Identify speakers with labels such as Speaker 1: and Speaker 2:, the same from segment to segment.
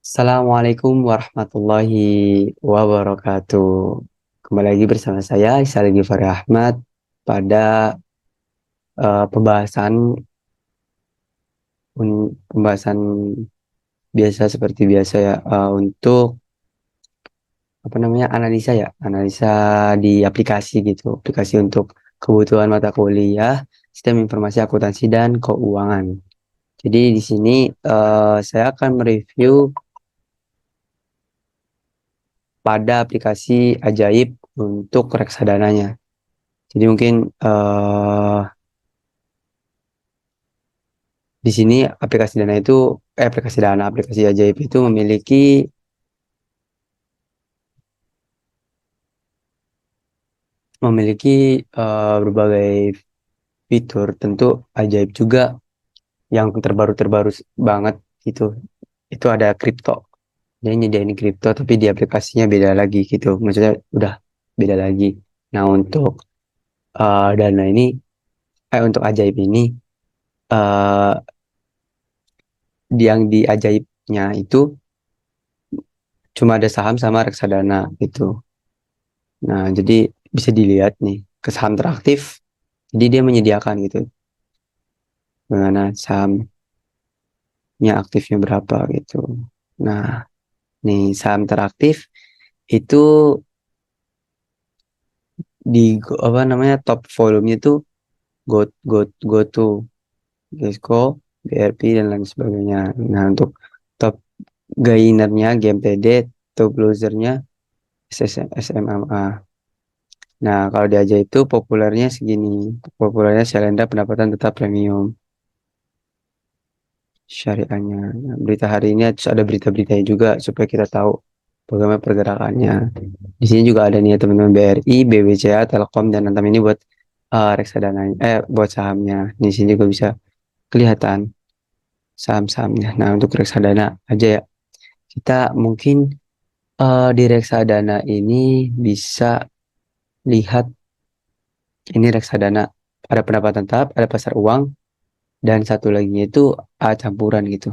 Speaker 1: Assalamualaikum warahmatullahi wabarakatuh. Kembali lagi bersama saya Isa Gifari Ahmad pada pembahasan biasa seperti biasa ya, untuk apa namanya, analisa di aplikasi gitu, aplikasi untuk kebutuhan mata kuliah sistem informasi akuntansi dan keuangan. Jadi di sini saya akan mereview pada aplikasi ajaib untuk reksadananya. Jadi mungkin di sini aplikasi ajaib itu memiliki berbagai fitur, tentu ajaib juga yang terbaru-terbaru banget gitu. Itu ada kripto. Dia nyediain kripto tapi di aplikasinya beda lagi gitu. Maksudnya udah beda lagi. Nah, untuk dana ini untuk ajaib ini, eh yang di ajaibnya itu cuma ada saham sama reksadana gitu. Nah, jadi bisa dilihat nih ke saham teraktif. Jadi dia menyediakan gitu mana sahamnya aktifnya berapa gitu. Nah, nih saham teraktif itu apa namanya, top volumenya tuh go go go to Gesco, BRP dan lain sebagainya. Nah, untuk top gainernya GMPD, top losernya SMMA. Nah, kalau di Aja itu populernya segini. Populernya Shalendra pendapatan tetap premium syariahnya. Nah, berita hari ini terus ada berita-beritanya juga supaya kita tahu bagaimana pergerakannya. Di sini juga ada nih ya teman-teman, BRI, BBCA, Telkom dan Antam ini buat reksadana, buat sahamnya. Di sini juga bisa kelihatan saham-sahamnya. Nah, untuk reksadana aja ya. Kita mungkin di reksadana ini bisa lihat ini reksadana ada pendapatan tetap, ada pasar uang, dan satu lagi itu campuran gitu.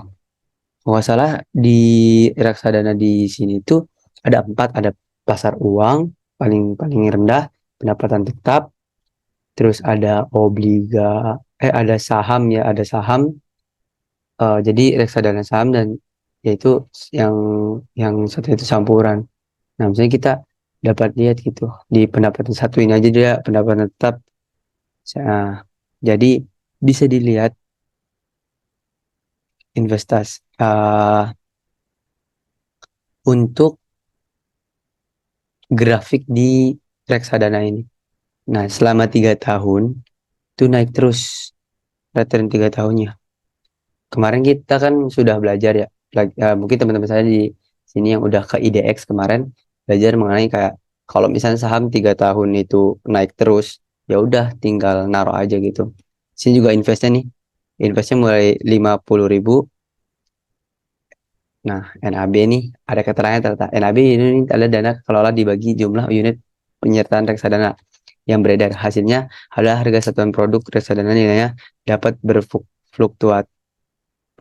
Speaker 1: Kalau nggak salah di reksadana di sini tuh ada empat, ada pasar uang paling paling rendah, pendapatan tetap, terus ada ada saham ya, ada saham, jadi reksadana saham, dan yaitu yang yang satu itu campuran. Nah, misalnya kita dapat lihat gitu di pendapatan satu ini aja dia pendapatan tetap. Nah, jadi bisa dilihat investasi untuk grafik di reksadana ini. Nah, selama 3 tahun itu naik terus return 3 tahunnya. Kemarin kita kan sudah belajar ya, mungkin teman-teman saya di sini yang udah ke IDX kemarin belajar mengenai kayak kalau misalnya saham 3 tahun itu naik terus, ya udah tinggal naruh aja gitu. Sini juga investnya mulai 50.000. Nah, NAB nih ada keterangan ternyata NAB ini adalah dana kelola dibagi jumlah unit penyertaan reksadana yang beredar. Hasilnya adalah harga satuan produk reksadana nilainya dapat berfluktuasi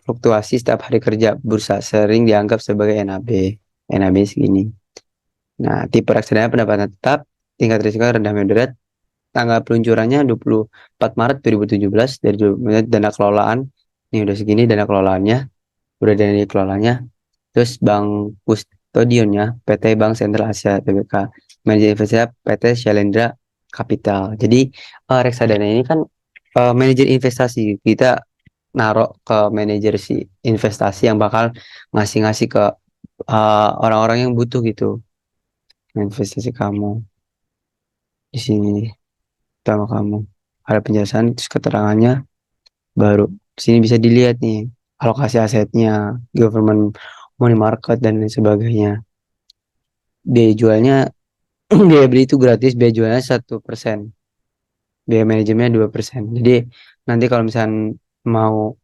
Speaker 1: fluktuasi setiap hari kerja bursa, sering dianggap sebagai NAB. NAB segini. Nah, tipe reksadana pendapatan tetap, tingkat risiko rendah moderat, tanggal peluncurannya 24 Maret 2017 dari dana kelolaan. Ini udah segini dana kelolaannya, udah dana kelolanya. Terus bank kustodionnya PT Bank Sentral Asia Tbk. Manajer investasi PT Shalendra Capital. Jadi reksadana ini kan manajer investasi. Kita narok ke manajer si investasi yang bakal ngasih-ngasih ke orang-orang yang butuh gitu investasi kamu di sini sama kamu. Ada penjelasan terus keterangannya baru. Di sini bisa dilihat nih alokasi asetnya, government money market dan lain sebagainya. Biaya jualnya biaya beli itu gratis, biaya jualnya 1%, biaya manajemennya 2%. Jadi nanti kalau misalnya mau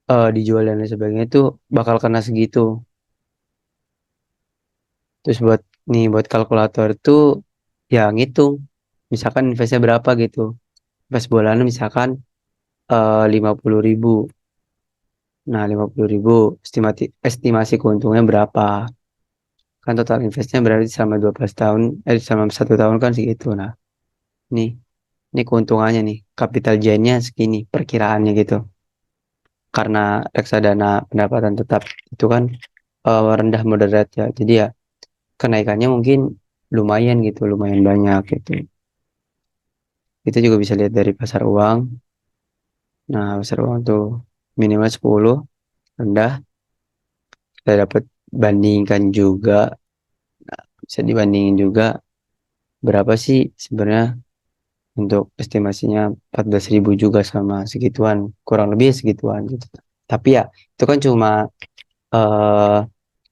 Speaker 1: dijual dan lain sebagainya itu bakal kena segitu. Terus buat kalkulator tuh ya ngitung. Misalkan investnya berapa gitu. Invest bulanan misalkan 50.000. Nah, 50.000 estimasi keuntungannya berapa? Kan total investnya berarti selama 12 tahun, selama 1 tahun kan segitu. Nah, nih, ini keuntungannya nih, capital gainnya segini, perkiraannya gitu. Karena reksadana pendapatan tetap itu kan rendah moderat ya. Jadi ya kenaikannya mungkin lumayan gitu, lumayan banyak gitu. Kita juga bisa lihat dari pasar uang. Nah, pasar uang tuh minimal 10 rendah. Kita dapat bandingkan juga, bisa dibandingin juga berapa sih sebenarnya untuk estimasinya 14.000 juga sama segituan, kurang lebih segituan gitu. Tapi ya itu kan cuma eh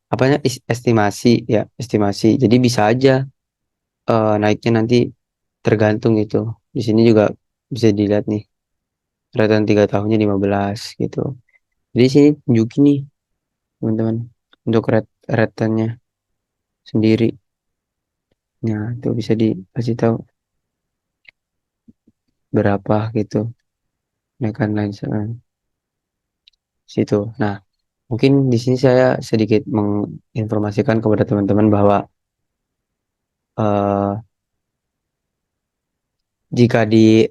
Speaker 1: apanya estimasi ya, estimasi. Jadi bisa aja naiknya nanti tergantung gitu. Di sini juga bisa dilihat nih, rata 3 tahunnya 15 gitu. Jadi sini tunjukin nih teman-teman untuk rate-nya sendiri. Nah, itu bisa dikasih tahu berapa gitu. Nah, kan lain situ. Nah, mungkin di sini saya sedikit menginformasikan kepada teman-teman bahwa eh, jika di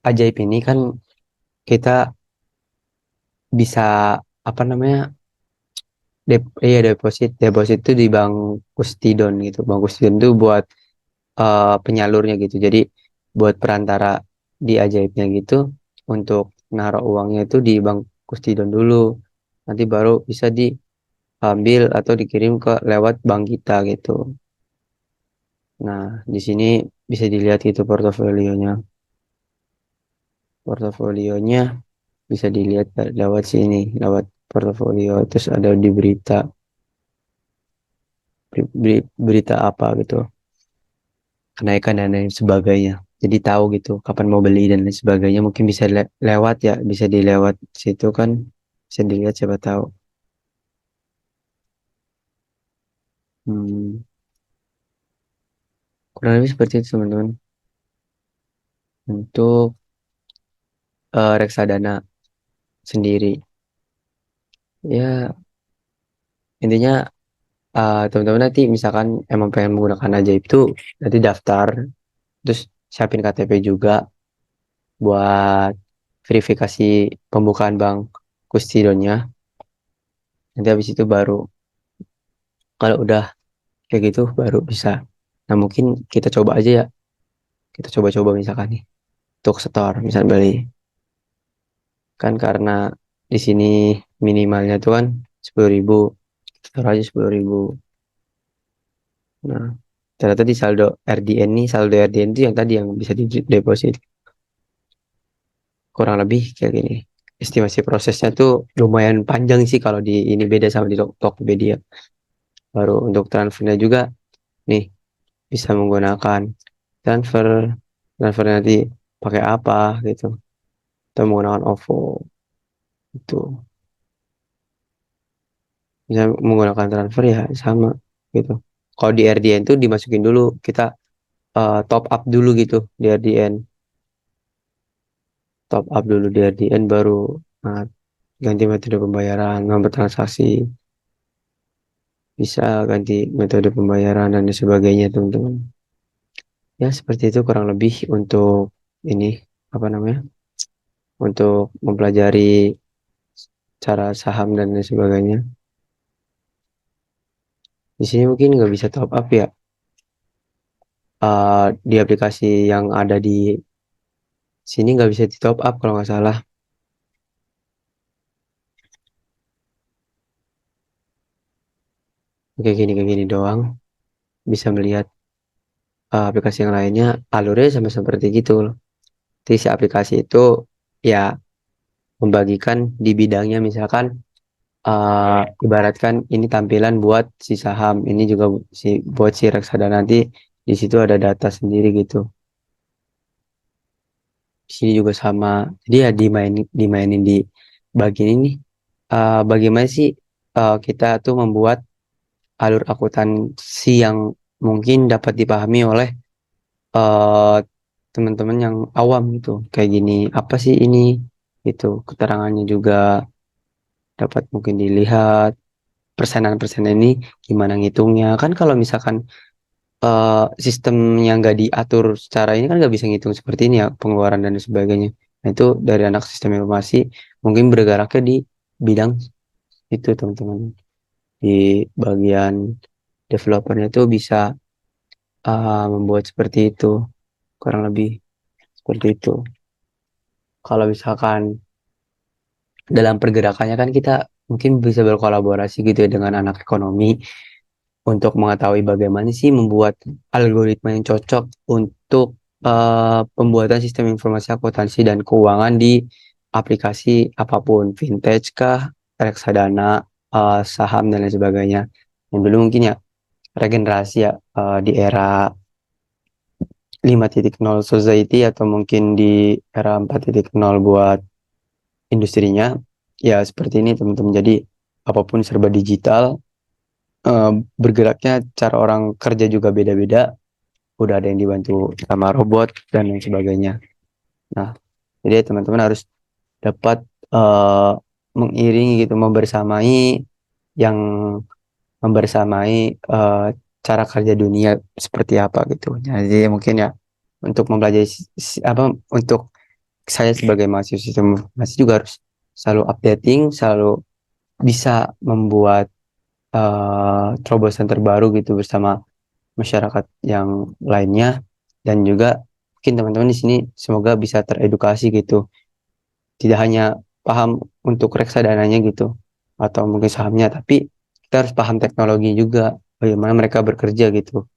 Speaker 1: Ajaib ini kan kita bisa apa namanya iya deposit deposit itu di bank Kusdidon gitu. Bank Kusdidon itu buat penyalurnya gitu. Jadi buat perantara di Ajaibnya gitu untuk naruh uangnya itu di bank Kusdidon dulu. Nanti baru bisa diambil atau dikirim ke lewat bank kita gitu. Nah, di sini bisa dilihat itu portofolionya. Portofolionya bisa dilihat lewat sini, lewat portofolio. Terus ada di berita, berita apa gitu, kenaikan dan lain sebagainya. Jadi tahu gitu kapan mau beli dan lain sebagainya. Mungkin bisa lewat ya, bisa dilewat situ kan, bisa dilihat siapa tahu. Hmm, kurang lebih seperti itu teman-teman. Untuk reksadana sendiri, ya intinya teman-teman nanti misalkan emang pengen menggunakan ajaib itu nanti daftar, terus siapin KTP juga buat verifikasi pembukaan bank Kustidonya. Nanti habis itu baru kalau udah kayak gitu baru bisa. Nah mungkin kita coba aja ya, kita coba-coba misalkan nih untuk setor misal beli kan karena di sini minimalnya tuh kan 10.000, setor aja 10.000. Nah ternyata di saldo RDN nih, saldo RDN itu yang tadi yang bisa di deposit kurang lebih kayak gini. Estimasi prosesnya tuh lumayan panjang sih kalau di ini beda sama di Tokopedia. Baru untuk transfernya juga nih bisa menggunakan transfer transfer nanti pakai apa gitu atau menggunakan OVO itu bisa menggunakan transfer ya sama gitu. Kalau di RDN tuh dimasukin dulu, kita top up dulu gitu di RDN, top up dulu di RDN baru uh, ganti metode pembayaran, nomor transaksi, bisa ganti metode pembayaran dan sebagainya teman-teman. Ya seperti itu kurang lebih untuk ini apa namanya, untuk mempelajari cara saham dan lain sebagainya. Di sini mungkin nggak bisa top up ya. Di aplikasi yang ada di sini nggak bisa di top up kalau nggak salah. Kayak gini doang. Bisa melihat aplikasi yang lainnya alurnya sama seperti gitu loh. Jadi si aplikasi itu ya membagikan di bidangnya misalkan ibaratkan ini tampilan buat si saham, ini juga buat si reksadana nanti di situ ada data sendiri gitu. Di sini juga sama. Jadi ya dimainin di bagian ini. Bagaimana sih kita tuh membuat alur akuntansi yang mungkin dapat dipahami oleh eh, teman-teman yang awam gitu. Kayak gini, apa sih ini? Gitu, keterangannya juga. dapat mungkin dilihat persenan-persenan ini gimana ngitungnya. Kan kalau misalkan sistem yang nggak diatur secara ini kan nggak bisa ngitung seperti ini ya, pengeluaran dan sebagainya. Nah, itu dari anak sistem informasi mungkin bergeraknya di bidang itu teman-teman. Di bagian developernya itu bisa membuat seperti itu, kurang lebih seperti itu. Kalau misalkan dalam pergerakannya kan kita mungkin bisa berkolaborasi gitu ya dengan anak ekonomi untuk mengetahui bagaimana sih membuat algoritma yang cocok untuk pembuatan sistem informasi akuntansi dan keuangan di aplikasi apapun, vintage kah, reksadana, saham dan lain sebagainya. Yang dulu mungkin ya regenerasi ya, di era 5.0 society atau mungkin di era 4.0 buat industrinya ya seperti ini teman-teman. Jadi apapun serba digital, eh, bergeraknya cara orang kerja juga beda-beda. Udah ada yang dibantu sama robot dan lain sebagainya. Nah, jadi teman-teman harus dapat eh, mengiringi gitu, yang membersamai cara kerja dunia seperti apa gitu. Jadi mungkin ya untuk mempelajari apa, untuk saya sebagai mahasiswa sistem informasi juga harus selalu updating, selalu bisa membuat terobosan terbaru gitu bersama masyarakat yang lainnya, dan juga mungkin teman-teman di sini semoga bisa teredukasi gitu, tidak hanya paham untuk reksadananya gitu atau mungkin sahamnya, tapi kita harus paham teknologi juga, bagaimana mereka bekerja gitu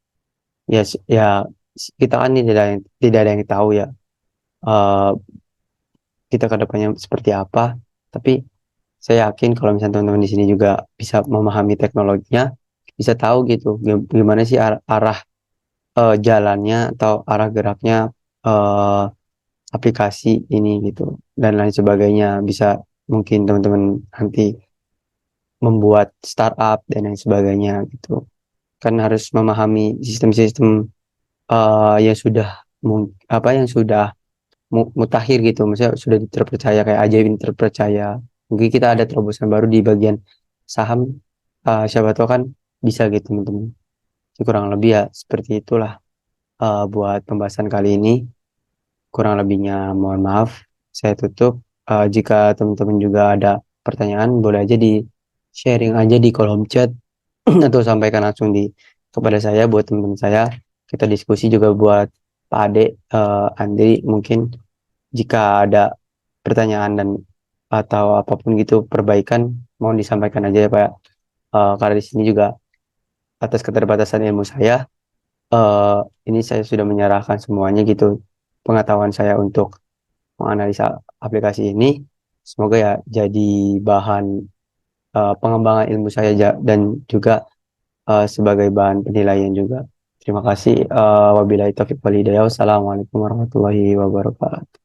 Speaker 1: ya. Ya kita kan tidak ada yang tahu ya, eh, kita ke depannya seperti apa, tapi saya yakin kalau misalnya teman-teman di sini juga bisa memahami teknologinya, bisa tahu gitu gimana sih arah jalannya atau arah geraknya eh, aplikasi ini gitu dan lain sebagainya. Bisa mungkin teman-teman nanti membuat startup dan lain sebagainya gitu, kan harus memahami sistem-sistem yang sudah yang sudah mutakhir gitu, maksudnya sudah terpercaya, kayak ajaib terpercaya. Mungkin kita ada terobosan baru di bagian saham, siapa tahu kan bisa gitu teman-teman. Jadi kurang lebih ya seperti itulah buat pembahasan kali ini. Kurang lebihnya mohon maaf. Saya tutup. Jika teman-teman juga ada pertanyaan, boleh aja di sharing aja di kolom chat atau sampaikan langsung kepada saya, buat teman-teman saya. Kita diskusi juga buat Pak Ade, Andri, mungkin jika ada pertanyaan dan atau apapun gitu perbaikan, mohon disampaikan aja ya Pak. Karena di sini juga atas keterbatasan ilmu saya, eh, ini saya sudah menyerahkan semuanya gitu, pengetahuan saya untuk menganalisa aplikasi ini. Semoga ya jadi bahan pengembangan ilmu saya, dan juga sebagai bahan penilaian juga. Terima kasih. Wabillahi taufiq wal hidayah. Wassalamualaikum warahmatullahi wabarakatuh.